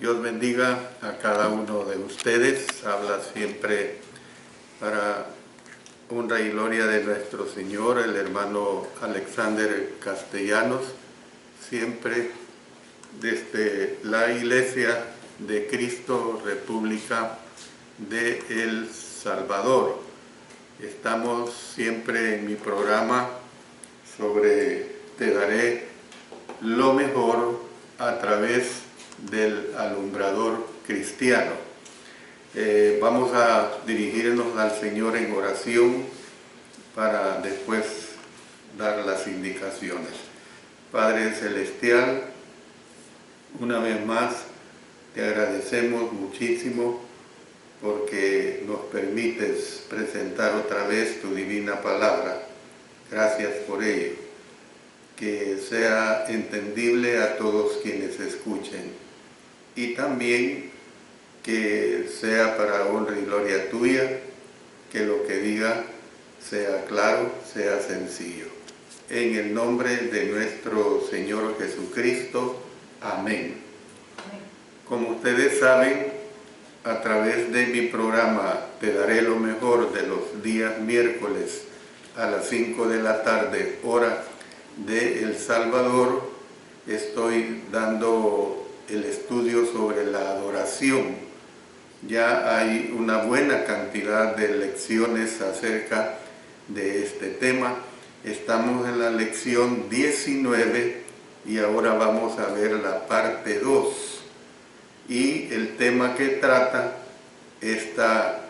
Dios bendiga a cada uno de ustedes. Habla siempre para honra y gloria de nuestro Señor, el hermano Alexander Castellanos, siempre desde la Iglesia de Cristo, República de El Salvador. Estamos siempre en mi programa sobre Te daré lo mejor a través del alumbrador cristiano. Vamos a dirigirnos al Señor en oración para después dar las indicaciones. Padre Celestial, una vez más te agradecemos muchísimo porque nos permites presentar otra vez tu divina palabra. Gracias por ello. Que sea entendible a todos quienes escuchen. Y también que sea para honra y gloria tuya, que lo que diga sea claro, sea sencillo. En el nombre de nuestro Señor Jesucristo. Amén. Como ustedes saben, a través de mi programa Te daré lo mejor de los días miércoles a las 5 de la tarde, hora de El Salvador, estoy dando el estudio sobre la adoración. Ya hay una buena cantidad de lecciones acerca de este tema. Estamos en la lección 19 y ahora vamos a ver la parte 2. Y el tema que trata esta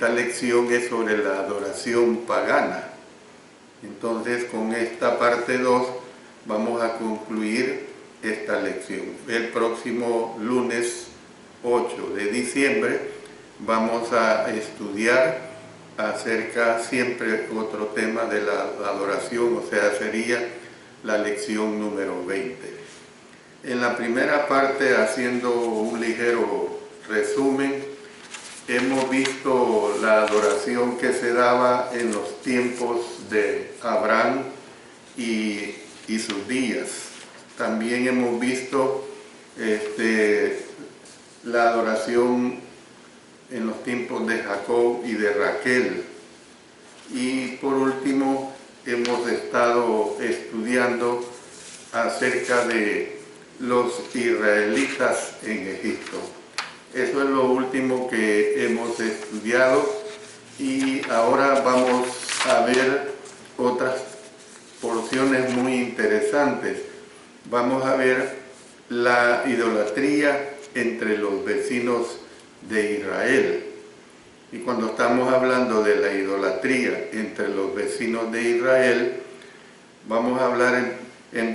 lección es sobre la adoración pagana. Entonces, con esta parte 2 vamos a concluir esta lección. El próximo lunes 8 de diciembre vamos a estudiar acerca siempre otro tema de la adoración, o sea, sería la lección número 20. En la primera parte, haciendo un ligero resumen, hemos visto la adoración que se daba en los tiempos de Abraham y sus días. También hemos visto la adoración en los tiempos de Jacob y de Raquel. Y por último, hemos estado estudiando acerca de los israelitas en Egipto. Eso es lo último que hemos estudiado y ahora vamos a ver otras porciones muy interesantes. Vamos a ver la idolatría entre los vecinos de Israel. Y cuando estamos hablando de la idolatría entre los vecinos de Israel, vamos a hablar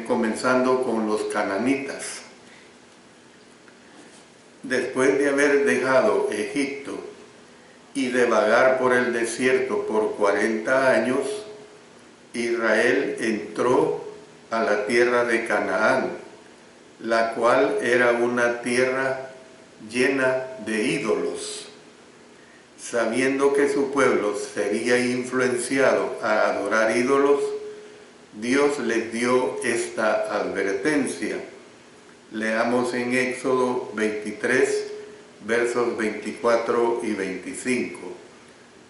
comenzando con los cananitas. Después de haber dejado Egipto y de vagar por el desierto por 40 años, Israel entró a la tierra de Canaán, la cual era una tierra llena de ídolos. Sabiendo que su pueblo sería influenciado a adorar ídolos, Dios les dio esta advertencia. Leamos en Éxodo 23, versos 24 y 25.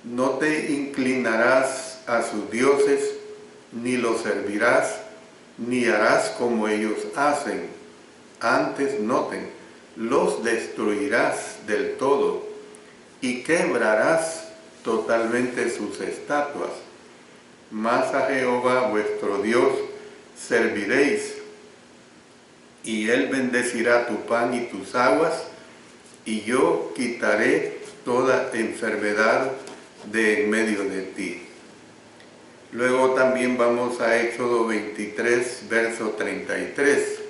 No te inclinarás a sus dioses, ni los servirás, ni harás como ellos hacen. Antes, noten, los destruirás del todo y quebrarás totalmente sus estatuas. Mas a Jehová vuestro Dios serviréis, y Él bendecirá tu pan y tus aguas, y yo quitaré toda enfermedad de en medio de ti. Luego también vamos a Éxodo 23, verso 33.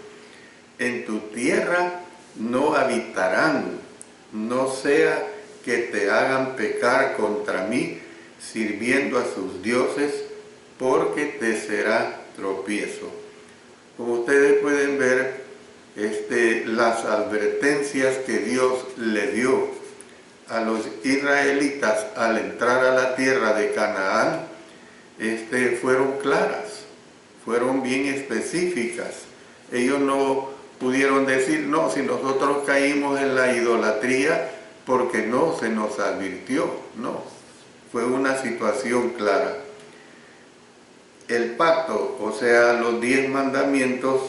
En tu tierra no habitarán, no sea que te hagan pecar contra mí, sirviendo a sus dioses, porque te será tropiezo. Como ustedes pueden ver, las advertencias que Dios le dio a los israelitas al entrar a la tierra de Canaán, fueron claras, fueron bien específicas. Ellos no pudieron decir, no, si nosotros caímos en la idolatría porque no se nos advirtió, no, fue una situación clara. El pacto, o sea, los 10 mandamientos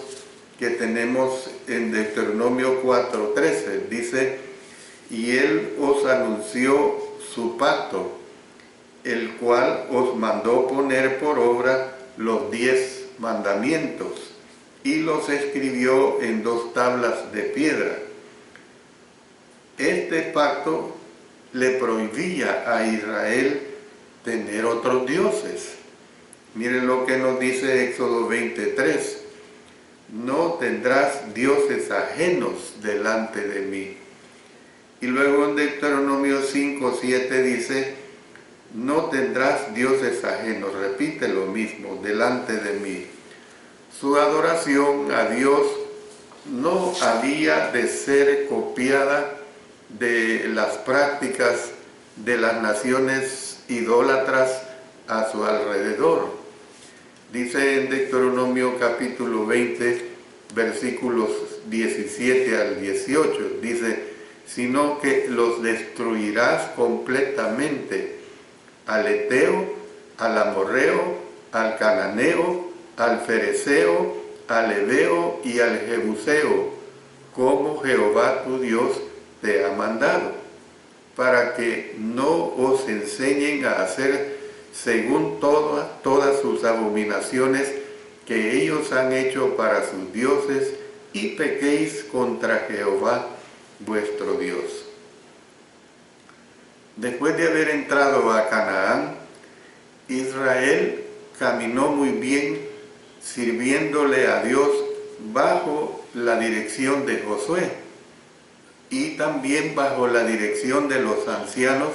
que tenemos en Deuteronomio 4:13, dice, y él os anunció su pacto, el cual os mandó poner por obra los 10 mandamientos, y los escribió en 2 tablas de piedra. Este pacto le prohibía a Israel tener otros dioses. Miren lo que nos dice Éxodo 23. No tendrás dioses ajenos delante de mí. Y luego en Deuteronomio 5:7 dice, no tendrás dioses ajenos, repite lo mismo, delante de mí. Su adoración a Dios no había de ser copiada de las prácticas de las naciones idólatras a su alrededor. Dice en Deuteronomio capítulo 20, versículos 17 al 18, dice, sino que los destruirás completamente, al Eteo, al Amorreo, al Cananeo, al Fereceo, al Heveo y al Jebuseo, como Jehová tu Dios te ha mandado, para que no os enseñen a hacer según todas sus abominaciones que ellos han hecho para sus dioses, y pequéis contra Jehová vuestro Dios. Después de haber entrado a Canaán, Israel caminó muy bien sirviéndole a Dios bajo la dirección de Josué y también bajo la dirección de los ancianos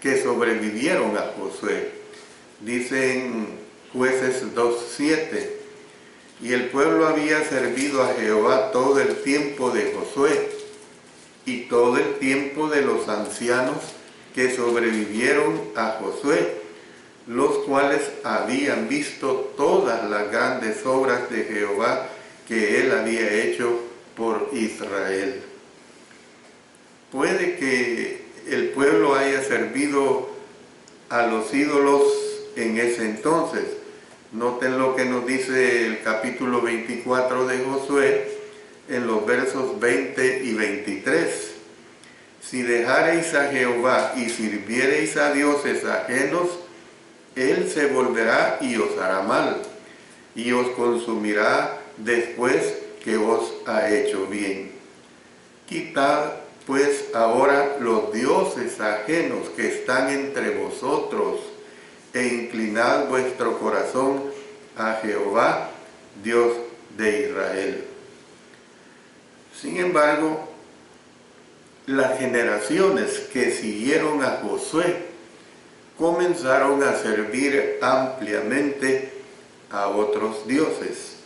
que sobrevivieron a Josué. Dice en Jueces 2:7, y el pueblo había servido a Jehová todo el tiempo de Josué y todo el tiempo de los ancianos que sobrevivieron a Josué, los cuales habían visto todas las grandes obras de Jehová que él había hecho por Israel. Puede que el pueblo haya servido a los ídolos en ese entonces. Noten lo que nos dice el capítulo 24 de Josué en los versos 20 y 23. Si dejareis a Jehová y sirviereis a dioses ajenos, él se volverá y os hará mal, y os consumirá después que os ha hecho bien. Quitad pues ahora los dioses ajenos que están entre vosotros, e inclinad vuestro corazón a Jehová, Dios de Israel. Sin embargo, las generaciones que siguieron a Josué comenzaron a servir ampliamente a otros dioses.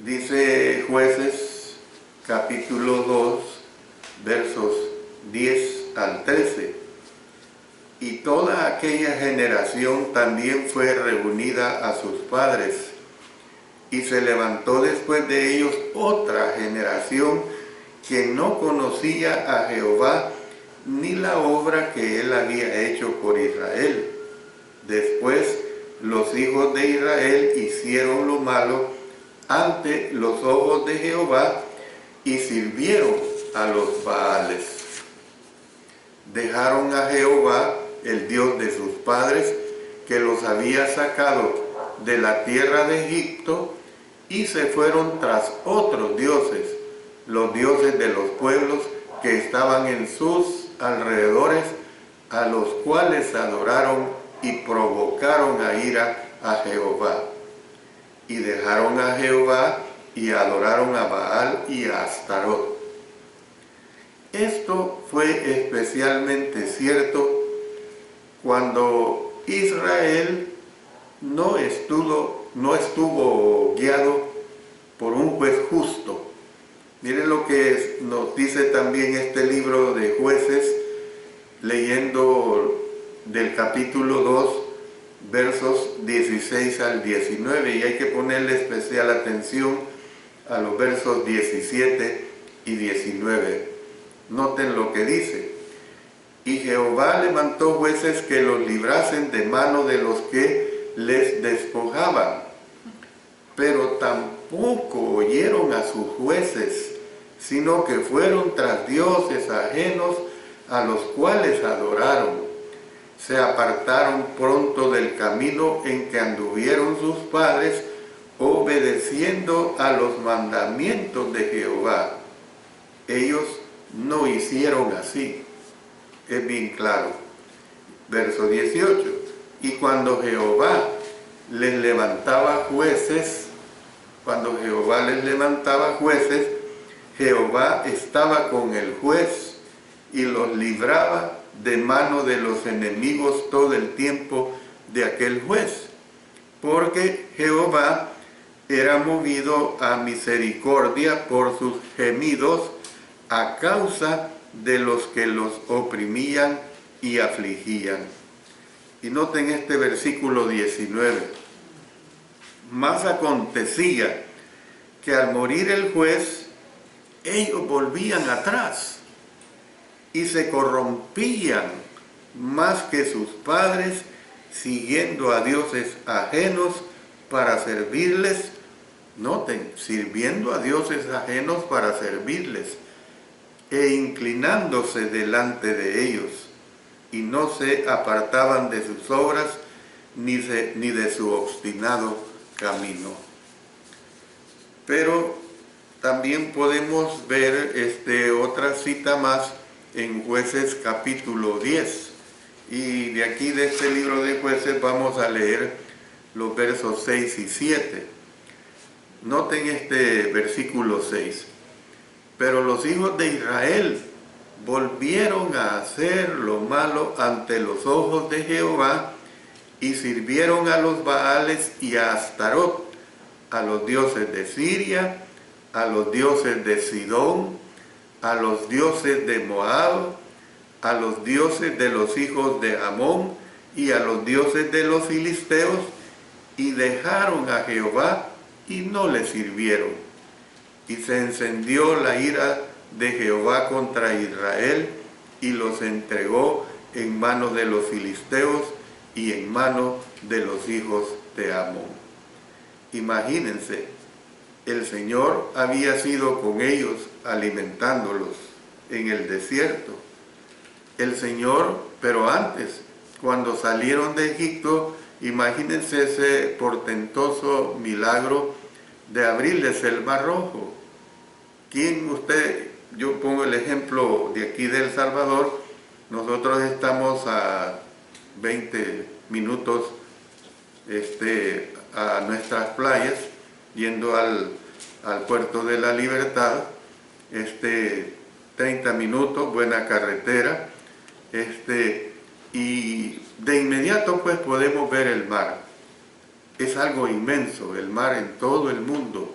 Dice Jueces capítulo 2, versos 10 al 13. Y toda aquella generación también fue reunida a sus padres, y se levantó después de ellos otra generación que no conocía a Jehová ni la obra que él había hecho por Israel. Después los hijos de Israel hicieron lo malo ante los ojos de Jehová y sirvieron a los Baales. Dejaron a Jehová, el Dios de sus padres, que los había sacado de la tierra de Egipto, y se fueron tras otros dioses, los dioses de los pueblos que estaban en sus alrededores, a los cuales adoraron y provocaron a ira a Jehová. Y dejaron a Jehová y adoraron a Baal y a Astarot. Esto fue especialmente cierto cuando Israel no estuvo guiado por un juez justo. Miren lo que nos dice también este libro de Jueces, leyendo del capítulo 2, versos 16 al 19, y hay que ponerle especial atención a los versos 17 y 19. Noten lo que dice. Y Jehová levantó jueces que los librasen de mano de los que les despojaban. Pero tampoco oyeron a sus jueces, sino que fueron tras dioses ajenos a los cuales adoraron. Se apartaron pronto del camino en que anduvieron sus padres, obedeciendo a los mandamientos de Jehová. Ellos no hicieron así. Es bien claro. Verso 18. Y cuando Jehová les levantaba jueces, Jehová estaba con el juez y los libraba de mano de los enemigos todo el tiempo de aquel juez, porque Jehová era movido a misericordia por sus gemidos a causa de los que los oprimían y afligían. Y noten este versículo 19. Mas acontecía que al morir el juez, ellos volvían atrás y se corrompían más que sus padres, siguiendo a dioses ajenos para servirles. Noten, sirviendo a dioses ajenos para servirles, e inclinándose delante de ellos, y no se apartaban de sus obras, ni de su obstinado camino. Pero también podemos ver otra cita más en Jueces capítulo 10. Y de aquí, de este libro de Jueces, vamos a leer los versos 6 y 7. Noten este versículo 6. Pero los hijos de Israel volvieron a hacer lo malo ante los ojos de Jehová y sirvieron a los Baales y a Astarot, a los dioses de Siria, a los dioses de Sidón, a los dioses de Moab, a los dioses de los hijos de Amón y a los dioses de los filisteos, y dejaron a Jehová y no le sirvieron. Y se encendió la ira de Jehová contra Israel y los entregó en manos de los filisteos y en manos de los hijos de Amón. Imagínense, el Señor había sido con ellos alimentándolos en el desierto. El Señor, pero antes, cuando salieron de Egipto, imagínense ese portentoso milagro de abrirles el Mar Rojo. Yo pongo el ejemplo de aquí de El Salvador. Nosotros estamos a 20 minutos a nuestras playas, yendo al puerto de la Libertad, 30 minutos, buena carretera, y de inmediato pues podemos ver el mar. Es algo inmenso, el mar en todo el mundo.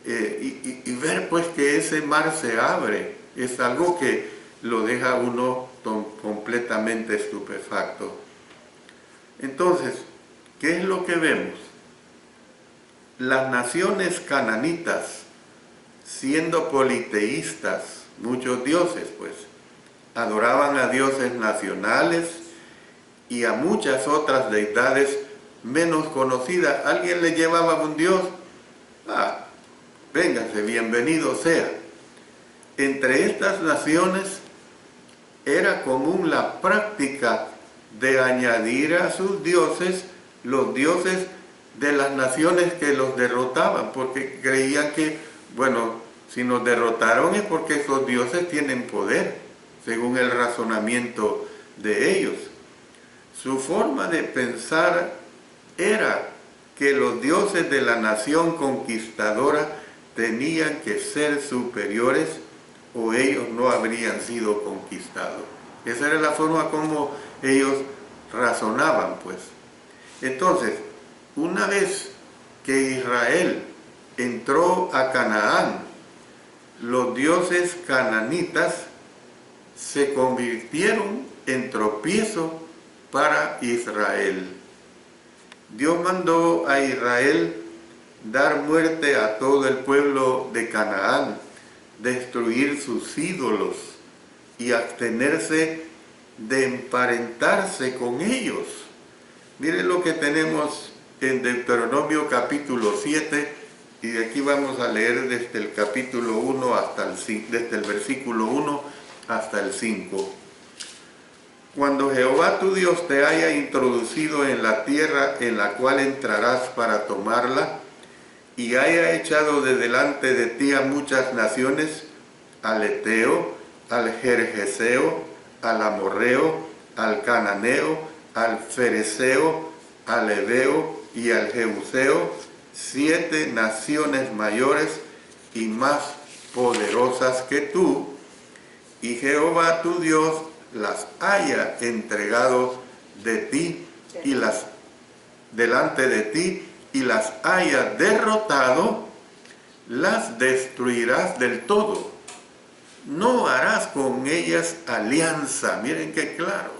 Y ver pues que ese mar se abre, es algo que lo deja uno completamente estupefacto. Entonces, ¿qué es lo que vemos? Las naciones cananitas, siendo politeístas, muchos dioses pues, adoraban a dioses nacionales y a muchas otras deidades menos conocidas. Alguien le llevaba un dios, véngase, bienvenido sea. Entre estas naciones era común la práctica de añadir a sus dioses los dioses de las naciones que los derrotaban, porque creían que, bueno, si nos derrotaron es porque esos dioses tienen poder, según el razonamiento de ellos. Su forma de pensar era que los dioses de la nación conquistadora tenían que ser superiores o ellos no habrían sido conquistados. Esa era la forma como ellos razonaban, pues. Entonces, una vez que Israel entró a Canaán, los dioses cananitas se convirtieron en tropiezo para Israel. Dios mandó a Israel dar muerte a todo el pueblo de Canaán, destruir sus ídolos y abstenerse de emparentarse con ellos. Miren lo que tenemos en Deuteronomio capítulo 7, y de aquí vamos a leer desde el capítulo 1 hasta desde el versículo 1 hasta el 5. Cuando Jehová tu Dios te haya introducido en la tierra en la cual entrarás para tomarla, y haya echado de delante de ti a muchas naciones, al Eteo, al Gergeseo, al Amorreo, al Cananeo, al Fereceo, al Heveo y al Jebuseo, 7 naciones mayores y más poderosas que tú, y Jehová tu Dios las haya entregado de ti y las delante de ti y las haya derrotado, las destruirás del todo. No harás con ellas alianza, miren qué claro,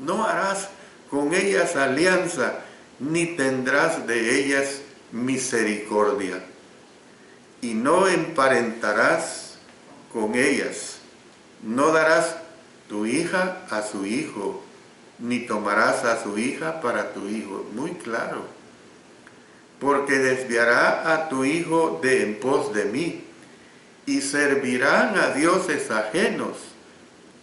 no harás con ellas alianza, ni tendrás de ellas misericordia, y no emparentarás con ellas, no darás tu hija a su hijo, ni tomarás a su hija para tu hijo. Muy claro. Porque desviará a tu hijo de en pos de mí, y servirán a dioses ajenos,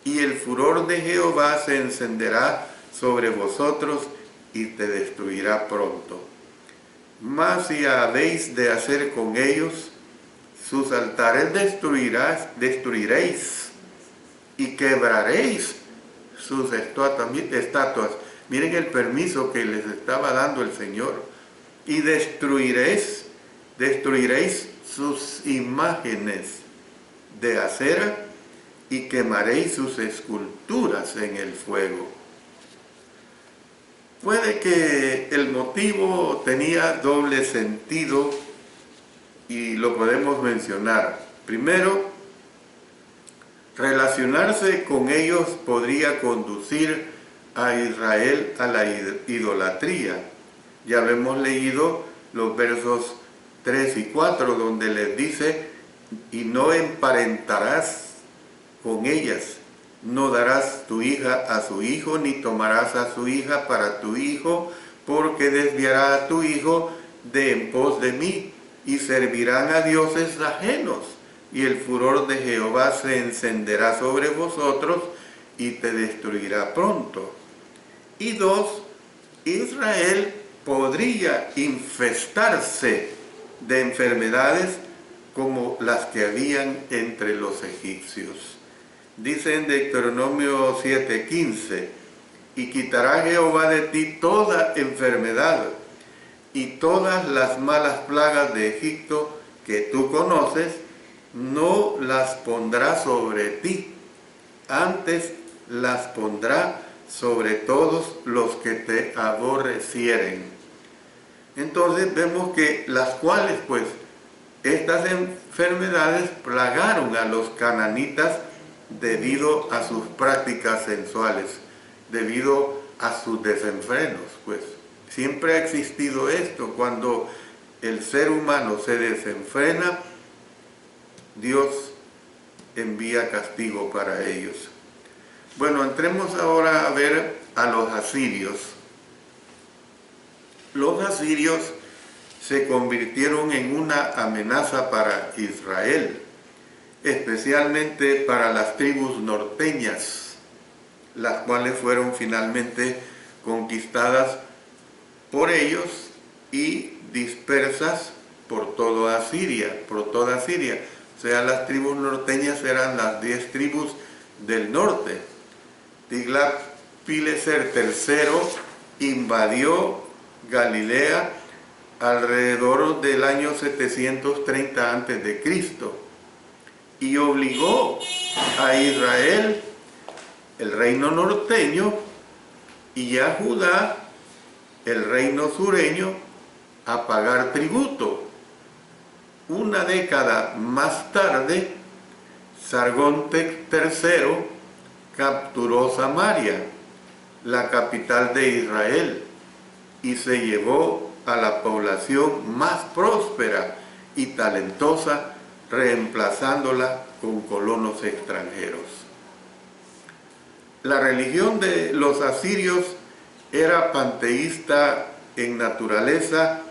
y el furor de Jehová se encenderá sobre vosotros, y te destruirá pronto. Mas si habéis de hacer con ellos, sus altares destruiréis, y quebraréis sus estatuas. Miren el permiso que les estaba dando el Señor. Y destruiréis sus imágenes de acera, y quemaréis sus esculturas en el fuego. Puede que el motivo tenía doble sentido, y lo podemos mencionar. Primero, relacionarse con ellos podría conducir a Israel a la idolatría. Ya hemos leído los versos 3 y 4, donde les dice, y no emparentarás con ellas, no darás tu hija a su hijo, ni tomarás a su hija para tu hijo, porque desviará a tu hijo de en pos de mí, y servirán a dioses ajenos, y el furor de Jehová se encenderá sobre vosotros, y te destruirá pronto. Y 2, Israel podría infestarse de enfermedades como las que habían entre los egipcios. Dice en Deuteronomio 7:15, y quitará Jehová de ti toda enfermedad y todas las malas plagas de Egipto que tú conoces, no las pondrá sobre ti, antes las pondrá sobre todos los que te aborrecieren. Entonces vemos que las cuales, pues, estas enfermedades plagaron a los cananitas debido a sus prácticas sensuales, debido a sus desenfrenos. Pues siempre ha existido esto: cuando el ser humano se desenfrena, Dios envía castigo para ellos. Bueno, entremos ahora a ver a los asirios. Los asirios se convirtieron en una amenaza para Israel, especialmente para las tribus norteñas, las cuales fueron finalmente conquistadas por ellos y dispersas por toda Asiria. O sea, las tribus norteñas eran las 10 tribus del norte. Tiglat-Pileser III invadió Galilea alrededor del año 730 a.C. y obligó a Israel, el reino norteño, y a Judá, el reino sureño, a pagar tributo. Una década más tarde, Sargón III capturó Samaria, la capital de Israel, y se llevó a la población más próspera y talentosa, reemplazándola con colonos extranjeros. La religión de los asirios era panteísta en naturaleza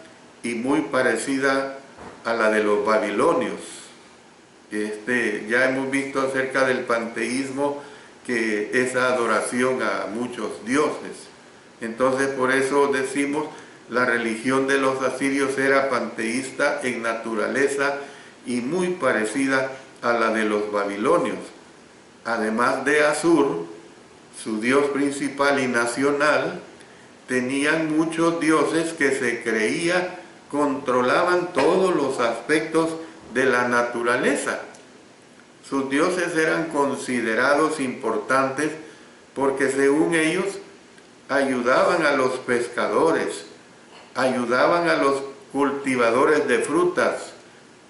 y muy parecida a la de los babilonios. Ya hemos visto acerca del panteísmo, que es adoración a muchos dioses. Entonces, por eso decimos, la religión de los asirios era panteísta en naturaleza y muy parecida a la de los babilonios. Además de Asur, su dios principal y nacional, tenían muchos dioses que se creía controlaban todos los aspectos de la naturaleza. Sus dioses eran considerados importantes porque, según ellos, ayudaban a los pescadores, ayudaban a los cultivadores de frutas,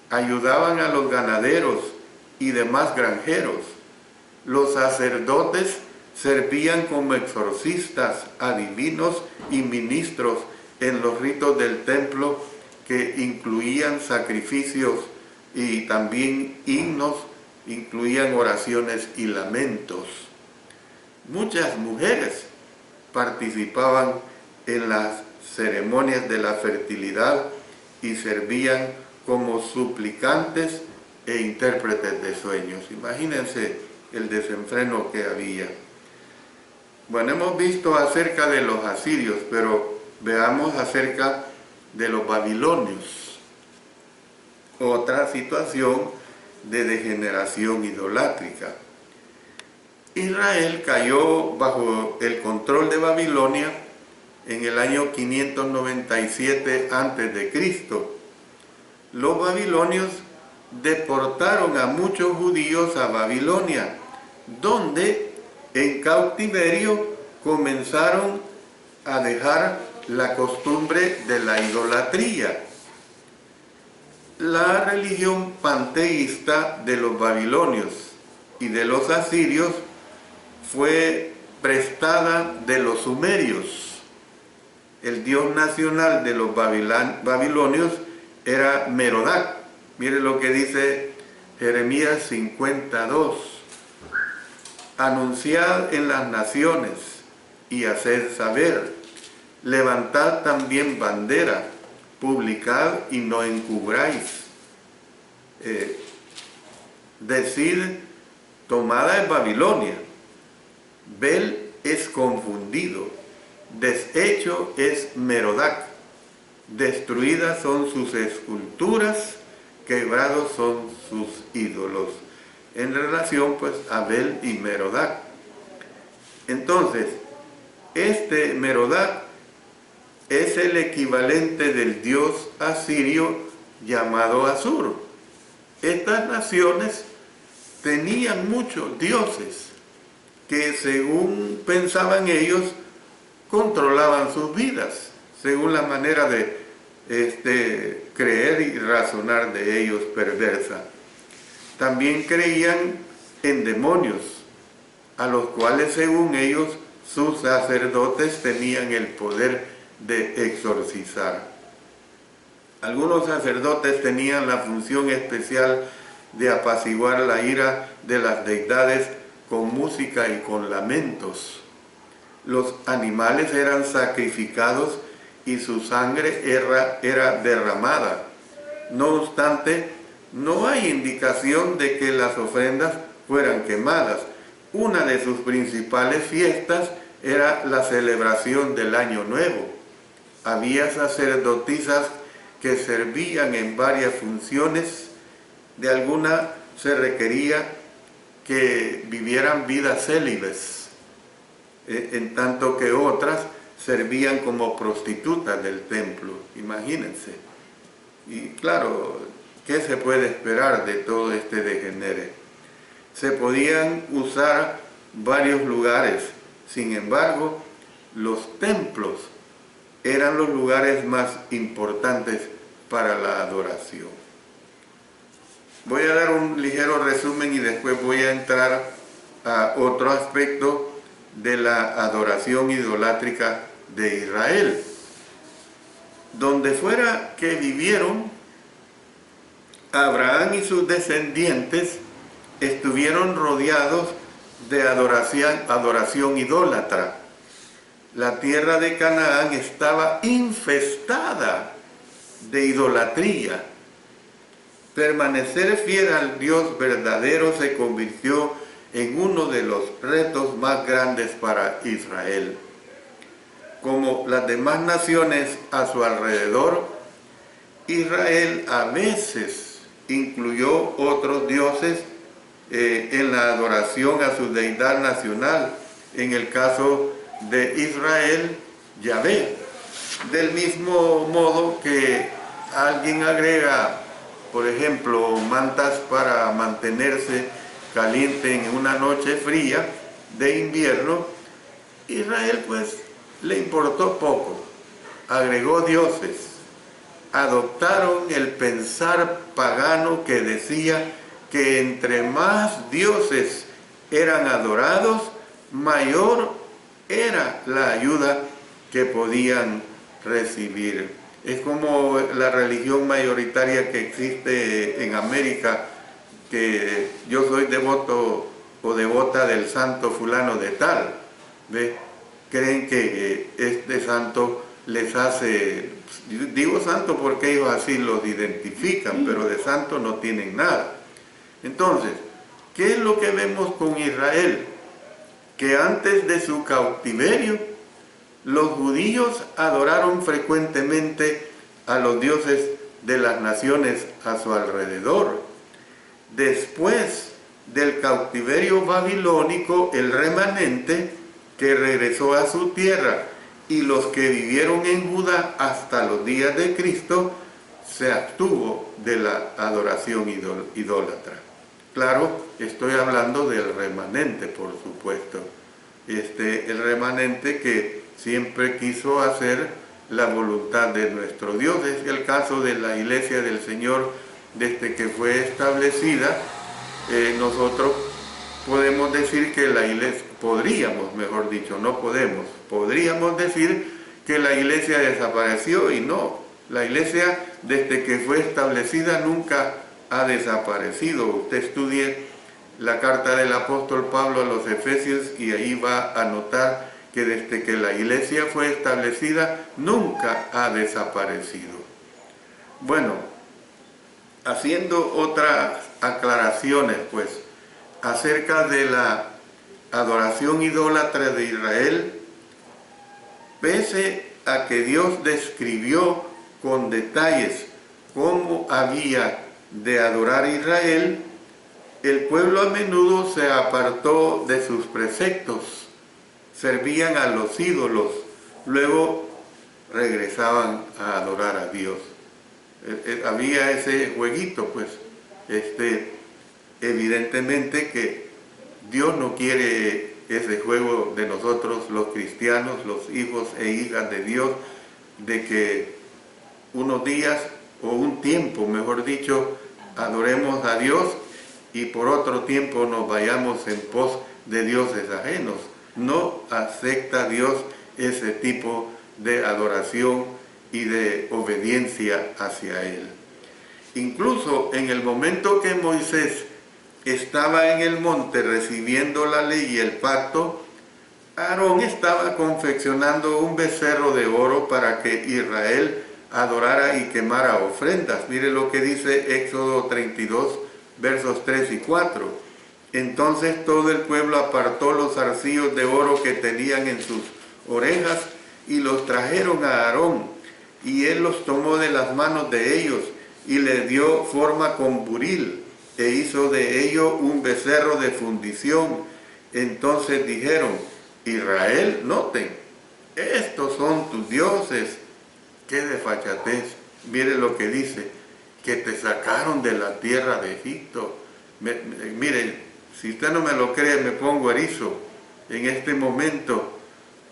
ayudaban a los ganaderos y demás granjeros. Los sacerdotes servían como exorcistas, adivinos y ministros en los ritos del templo, que incluían sacrificios y también himnos, incluían oraciones y lamentos. Muchas mujeres participaban en las ceremonias de la fertilidad y servían como suplicantes e intérpretes de sueños. Imagínense el desenfreno que había. Bueno, hemos visto acerca de los asirios, pero veamos acerca de los babilonios. Otra situación de degeneración idolátrica. Israel cayó bajo el control de Babilonia en el año 597 a.C. Los babilonios deportaron a muchos judíos a Babilonia, donde en cautiverio comenzaron a dejar la costumbre de la idolatría. La religión panteísta de los babilonios y de los asirios fue prestada de los sumerios. El dios nacional de los babilonios era Merodach. Mire lo que dice Jeremías 52. Anunciad en las naciones y haced saber, levantad también bandera, publicad y no encubráis. Decid, tomada es Babilonia, Bel es confundido, deshecho es Merodach, destruidas son sus esculturas, quebrados son sus ídolos. En relación pues a Bel y Merodach. Entonces, este Merodach es el equivalente del dios asirio llamado Asur. Estas naciones tenían muchos dioses que, según pensaban ellos, controlaban sus vidas, según la manera de creer y razonar de ellos perversa. También creían en demonios, a los cuales, según ellos, sus sacerdotes tenían el poder de exorcizar. Algunos sacerdotes tenían la función especial de apaciguar la ira de las deidades con música y con lamentos. Los animales eran sacrificados y su sangre era derramada. No obstante, no hay indicación de que las ofrendas fueran quemadas. Una de sus principales fiestas era la celebración del Año Nuevo. Había sacerdotisas que servían en varias funciones. De alguna se requería que vivieran vidas célibes, en tanto que otras servían como prostitutas del templo. Imagínense. Y claro, ¿qué se puede esperar de todo este degenere? Se podían usar varios lugares, sin embargo, los templos eran los lugares más importantes para la adoración. Voy a dar un ligero resumen y después voy a entrar a otro aspecto de la adoración idolátrica de Israel. Donde fuera que vivieron, Abraham y sus descendientes estuvieron rodeados de adoración idólatra. La tierra de Canaán estaba infestada de idolatría. Permanecer fiel al Dios verdadero se convirtió en uno de los retos más grandes para Israel. Como las demás naciones a su alrededor, Israel a veces incluyó otros dioses en la adoración a su deidad nacional. En el caso de Israel, Yahvé. Del mismo modo que alguien agrega, por ejemplo, mantas para mantenerse caliente en una noche fría de invierno, Israel pues le importó poco, agregó dioses, adoptaron el pensar pagano que decía que entre más dioses eran adorados, mayor era la ayuda que podían recibir. Es como la religión mayoritaria que existe en América, que yo soy devoto o devota del santo fulano de tal, ¿ve? Creen que este santo les hace, digo santo porque ellos así los identifican, pero de santo no tienen nada. Entonces, ¿qué es lo que vemos con Israel? Que antes de su cautiverio, los judíos adoraron frecuentemente a los dioses de las naciones a su alrededor. Después del cautiverio babilónico, el remanente que regresó a su tierra y los que vivieron en Judá hasta los días de Cristo, se abstuvo de la adoración idólatra. Claro, estoy hablando del remanente, por supuesto. El remanente que siempre quiso hacer la voluntad de nuestro Dios. Es el caso de la Iglesia del Señor desde que fue establecida. Nosotros podemos decir que la Iglesia, podríamos decir que la Iglesia desapareció, y no. La Iglesia desde que fue establecida nunca ha desaparecido. Usted estudie la carta del apóstol Pablo a los Efesios y ahí va a notar que desde que la Iglesia fue establecida nunca ha desaparecido. Bueno, haciendo otras aclaraciones pues acerca de la adoración idólatra de Israel, pese a que Dios describió con detalles cómo había de adorar Israel, el pueblo a menudo se apartó de sus preceptos, servían a los ídolos, luego regresaban a adorar a Dios. Había ese jueguito, pues, evidentemente que Dios no quiere ese juego de nosotros los cristianos, los hijos e hijas de Dios, de que unos días o un tiempo, mejor dicho, adoremos a Dios y por otro tiempo nos vayamos en pos de dioses ajenos. No acepta Dios ese tipo de adoración y de obediencia hacia Él. Incluso en el momento que Moisés estaba en el monte recibiendo la ley y el pacto, Aarón estaba confeccionando un becerro de oro para que Israel adorara y quemara ofrendas. Mire lo que dice Éxodo 32, versos 3 y 4. Entonces todo el pueblo apartó los zarcillos de oro que tenían en sus orejas y los trajeron a Aarón, y él los tomó de las manos de ellos y les dio forma con buril, e hizo de ello un becerro de fundición. Entonces dijeron: Israel, noten, estos son tus dioses. ¡Qué desfachatez! Mire lo que dice, que te sacaron de la tierra de Egipto. Miren, si usted no me lo cree, me pongo erizo en este momento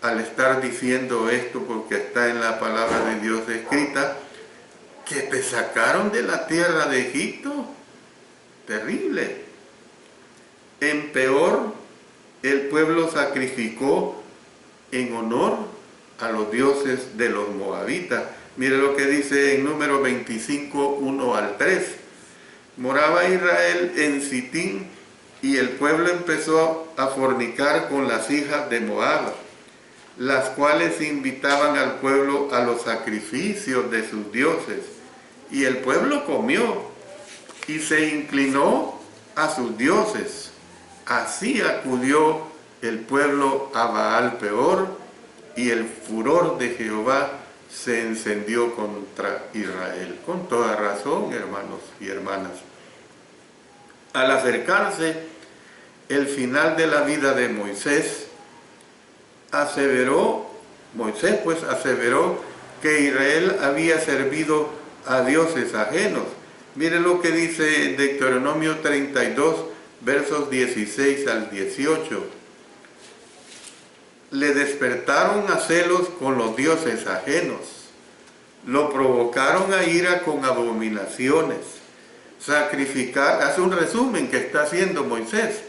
al estar diciendo esto, porque está en la palabra de Dios escrita, que te sacaron de la tierra de Egipto. Terrible. En peor, el pueblo sacrificó en honor a los dioses de los moabitas. Mire lo que dice en Número 25, 1 al 3. Moraba Israel en Sitín, y el pueblo empezó a fornicar con las hijas de Moab, las cuales invitaban al pueblo a los sacrificios de sus dioses. Y el pueblo comió y se inclinó a sus dioses. Así acudió el pueblo a Baal Peor, y el furor de Jehová se encendió contra Israel. Con toda razón, hermanos y hermanas. Al acercarse el final de la vida de Moisés, Moisés aseveró que Israel había servido a dioses ajenos. Mire lo que dice en Deuteronomio 32, versos 16 al 18. Le despertaron a celos con los dioses ajenos, lo provocaron a ira con abominaciones. Hace un resumen que está haciendo Moisés.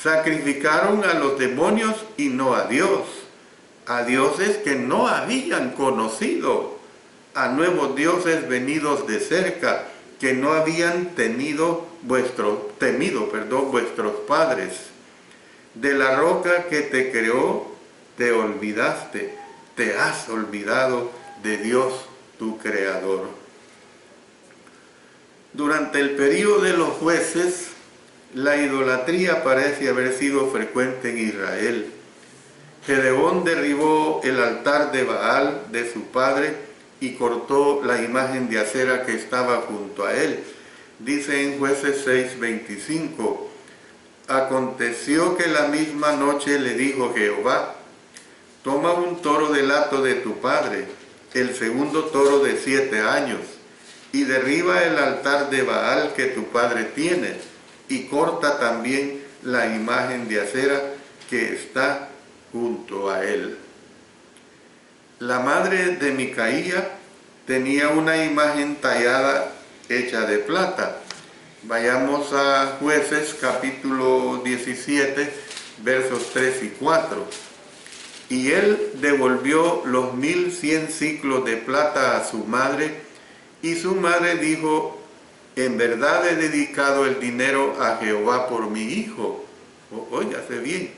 Sacrificaron a los demonios y no a Dios, a dioses que no habían conocido, a nuevos dioses venidos de cerca, que no habían temido vuestros padres. De la roca que te creó, te olvidaste, te has olvidado de Dios, tu Creador. Durante el período de los jueces, la idolatría parece haber sido frecuente en Israel. Gedeón derribó el altar de Baal de su padre y cortó la imagen de acera que estaba junto a él. Dice en Jueces 6:25, aconteció que la misma noche le dijo Jehová, toma un toro del hato de tu padre, el segundo toro de 7 años, y derriba el altar de Baal que tu padre tiene, y corta también la imagen de acera que está junto a él. La madre de Micaía tenía una imagen tallada hecha de plata. Vayamos a Jueces capítulo 17, versos 3 y 4. Y él devolvió los 1100 siclos de plata a su madre, y su madre dijo, en verdad he dedicado el dinero a Jehová por mi hijo. Óigase bien,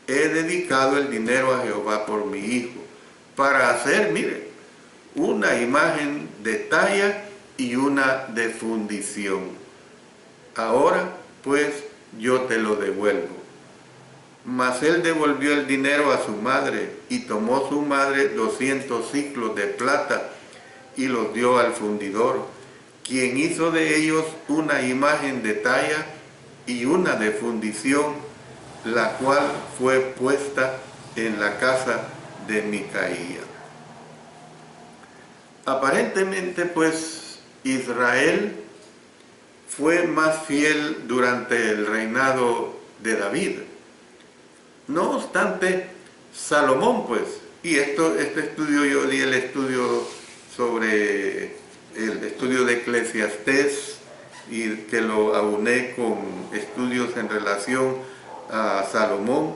he dedicado el dinero a Jehová por mi hijo, para hacer, mire, una imagen de talla y una de fundición. Ahora, pues, yo te lo devuelvo. Mas él devolvió el dinero a su madre, y tomó su madre 200 siclos de plata, y los dio al fundidor, quien hizo de ellos una imagen de talla y una de fundición, la cual fue puesta en la casa de Micaía. Aparentemente, pues, Israel fue más fiel durante el reinado de David. No obstante, Salomón, pues, y este estudio, yo di el estudio sobre el estudio de Eclesiastés, y que lo auné con estudios en relación a Salomón.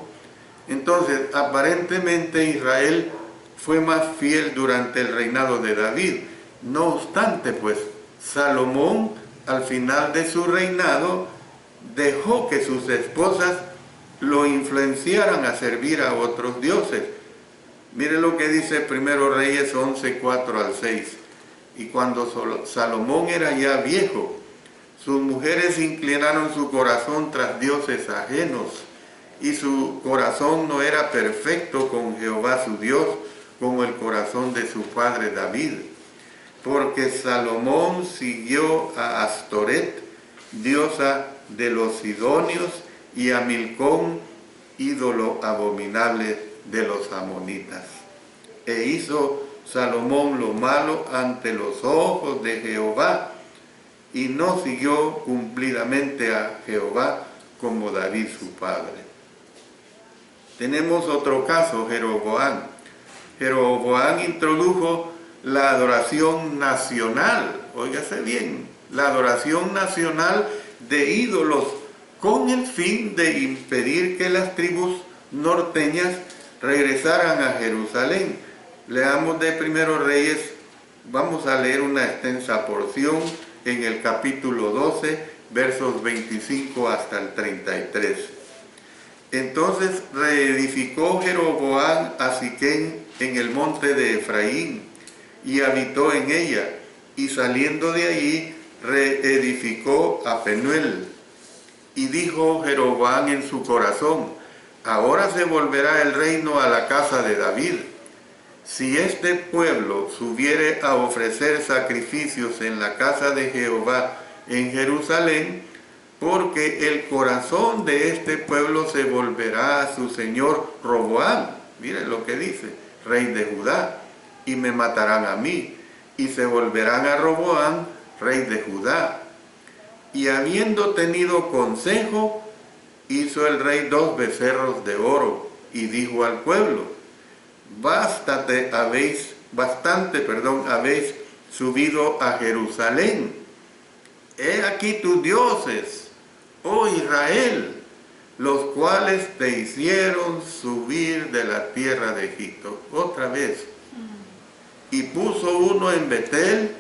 Entonces, aparentemente Israel fue más fiel durante el reinado de David. No obstante, pues, Salomón, al final de su reinado, dejó que sus esposas lo influenciaran a servir a otros dioses. Mire lo que dice 1 Reyes 11, 4 al 6. Y cuando Salomón era ya viejo, sus mujeres inclinaron su corazón tras dioses ajenos, y su corazón no era perfecto con Jehová su Dios, como el corazón de su padre David. Porque Salomón siguió a Astoret, diosa de los sidonios, y a Milcón, ídolo abominable de los amonitas. E hizo Salomón lo malo ante los ojos de Jehová, y no siguió cumplidamente a Jehová como David su padre. Tenemos otro caso, Jeroboam. Jeroboam introdujo la adoración nacional, óigase bien, la adoración nacional de ídolos, con el fin de impedir que las tribus norteñas regresaran a Jerusalén. Leamos de 1 Reyes Vamos a leer una extensa porción en el capítulo 12, versos 25 hasta el 33. Entonces reedificó Jeroboam a Siquem en el monte de Efraín, y habitó en ella, y saliendo de allí reedificó a Penuel. Y dijo Jeroboam en su corazón: ahora se volverá el reino a la casa de David. Si este pueblo subiere a ofrecer sacrificios en la casa de Jehová en Jerusalén, porque el corazón de este pueblo se volverá a su señor Roboam, miren lo que dice, rey de Judá, y me matarán a mí, y se volverán a Roboam, rey de Judá. Y habiendo tenido consejo, hizo el rey 2 becerros de oro, y dijo al pueblo: bastante habéis subido a Jerusalén. He aquí tus dioses, oh Israel, los cuales te hicieron subir de la tierra de Egipto. Otra vez. Y puso uno en Betel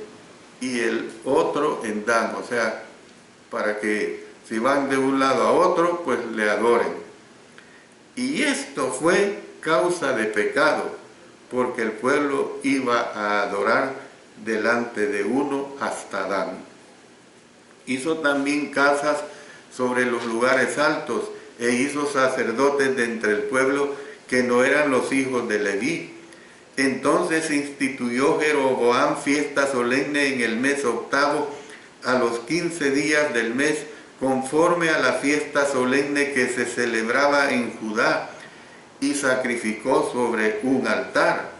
y el otro en Dan. O sea, para que si van de un lado a otro, pues le adoren. Y esto fue causa de pecado, porque el pueblo iba a adorar delante de uno hasta Dan. Hizo también casas sobre los lugares altos, e hizo sacerdotes de entre el pueblo que no eran los hijos de Leví. Entonces instituyó Jeroboam fiesta solemne en el mes octavo, a los 15 días del mes, conforme a la fiesta solemne que se celebraba en Judá, y sacrificó sobre un altar.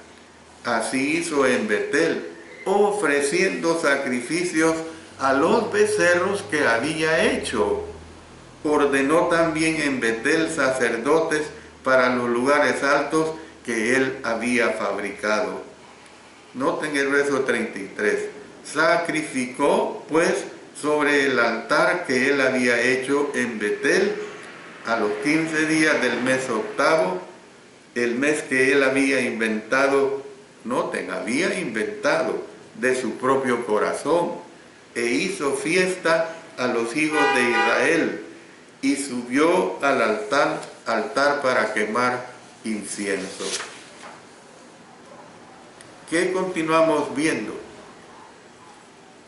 Así hizo en Betel, ofreciendo sacrificios a los becerros que había hecho. Ordenó también en Betel sacerdotes para los lugares altos que él había fabricado. Noten el verso 33. Sacrificó pues sobre el altar que él había hecho en Betel a los 15 días del mes octavo, el mes que él había inventado, noten, había inventado de su propio corazón, e hizo fiesta a los hijos de Israel, y subió al altar para quemar incienso. ¿Qué continuamos viendo?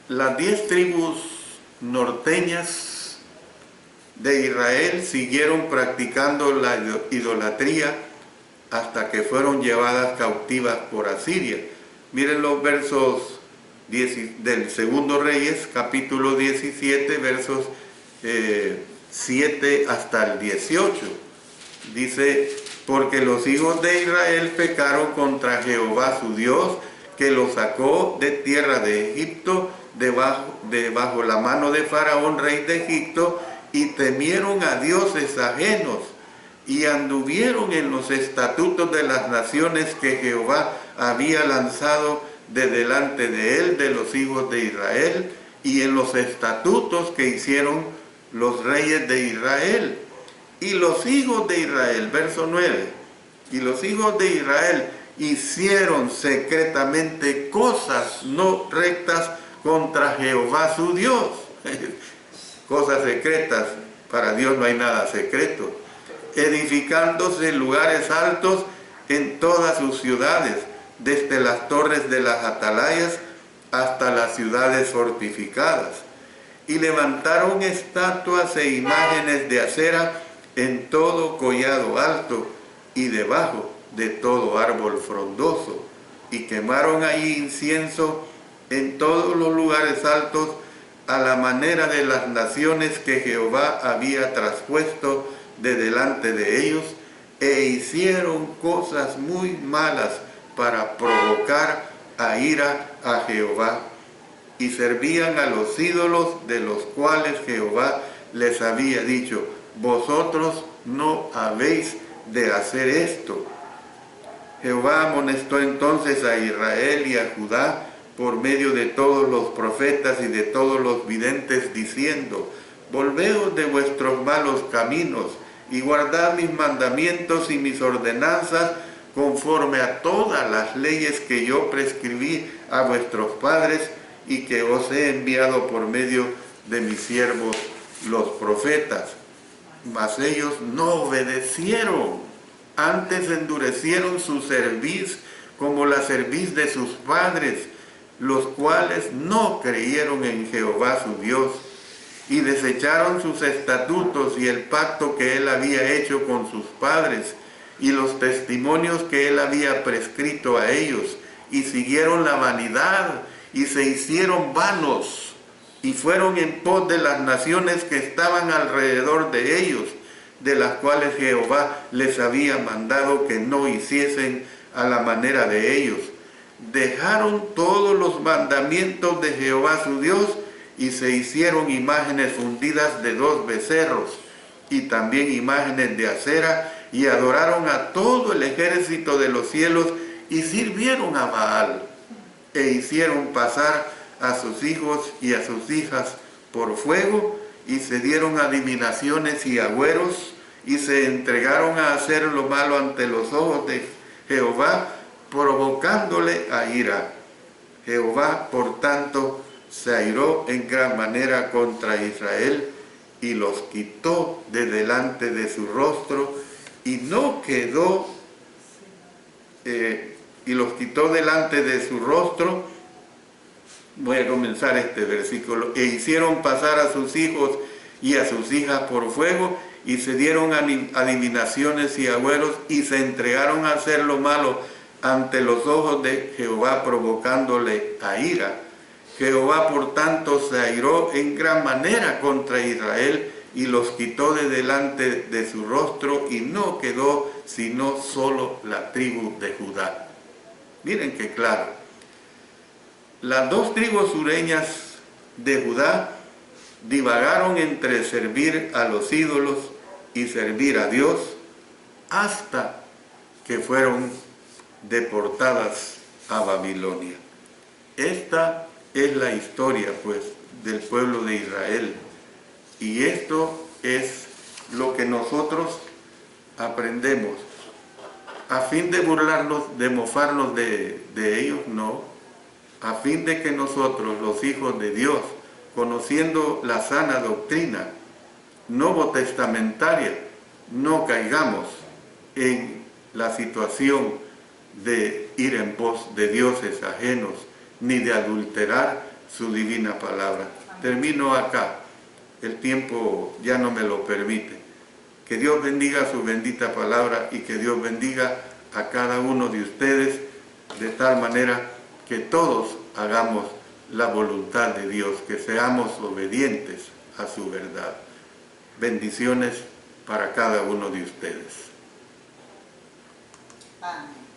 Las 10 tribus norteñas de Israel siguieron practicando la idolatría hasta que fueron llevadas cautivas por Asiria. Miren los versos del Segundo Reyes, capítulo 17, versos 7 hasta el 18. Dice: porque los hijos de Israel pecaron contra Jehová su Dios, que los sacó de tierra de Egipto, debajo la mano de Faraón, rey de Egipto, y temieron a dioses ajenos, y anduvieron en los estatutos de las naciones que Jehová había lanzado de delante de él, de los hijos de Israel, y en los estatutos que hicieron los reyes de Israel. Y los hijos de Israel, verso 9, y los hijos de Israel hicieron secretamente cosas no rectas contra Jehová su Dios. Cosas secretas, para Dios no hay nada secreto. Edificándose lugares altos en todas sus ciudades, desde las torres de las atalayas hasta las ciudades fortificadas. Y levantaron estatuas e imágenes de acera en todo collado alto y debajo de todo árbol frondoso, y quemaron allí incienso en todos los lugares altos, a la manera de las naciones que Jehová había traspuesto de delante de ellos, e hicieron cosas muy malas para provocar a ira a Jehová, y servían a los ídolos de los cuales Jehová les había dicho: vosotros no habéis de hacer esto. Jehová amonestó entonces a Israel y a Judá por medio de todos los profetas y de todos los videntes, diciendo: volveos de vuestros malos caminos y guardad mis mandamientos y mis ordenanzas, conforme a todas las leyes que yo prescribí a vuestros padres y que os he enviado por medio de mis siervos los profetas. Mas ellos no obedecieron, antes endurecieron su cerviz como la cerviz de sus padres, los cuales no creyeron en Jehová su Dios, y desecharon sus estatutos y el pacto que él había hecho con sus padres, y los testimonios que él había prescrito a ellos, y siguieron la vanidad, y se hicieron vanos, y fueron en pos de las naciones que estaban alrededor de ellos, de las cuales Jehová les había mandado que no hiciesen a la manera de ellos. Dejaron todos los mandamientos de Jehová su Dios, y se hicieron imágenes fundidas de 2 becerros, y también imágenes de acera, y adoraron a todo el ejército de los cielos, y sirvieron a Baal, e hicieron pasar a sus hijos y a sus hijas por fuego, y se dieron adivinaciones y agüeros, y se entregaron a hacer lo malo ante los ojos de Jehová, provocándole a ira. Jehová, por tanto, se airó en gran manera contra Israel, y los quitó de delante de su rostro, y no quedó, y los quitó delante de su rostro. Voy a comenzar este versículo. E hicieron pasar a sus hijos y a sus hijas por fuego, y se dieron adivinaciones y agüeros, y se entregaron a hacer lo malo ante los ojos de Jehová, provocándole a ira. Jehová, por tanto, se airó en gran manera contra Israel, y los quitó de delante de su rostro, y no quedó sino solo la tribu de Judá. Miren qué claro. Las 2 tribus sureñas de Judá divagaron entre servir a los ídolos y servir a Dios, hasta que fueron deportadas a Babilonia. Esta es la historia, pues, del pueblo de Israel, y esto es lo que nosotros aprendemos. A fin de burlarnos, de mofarnos de ellos, no. A fin de que nosotros, los hijos de Dios, conociendo la sana doctrina novotestamentaria, no caigamos en la situación de ir en pos de dioses ajenos, ni de adulterar su divina palabra. Termino acá, el tiempo ya no me lo permite. Que Dios bendiga su bendita palabra, y que Dios bendiga a cada uno de ustedes, de tal manera que todos hagamos la voluntad de Dios, que seamos obedientes a su verdad. Bendiciones para cada uno de ustedes. Amén.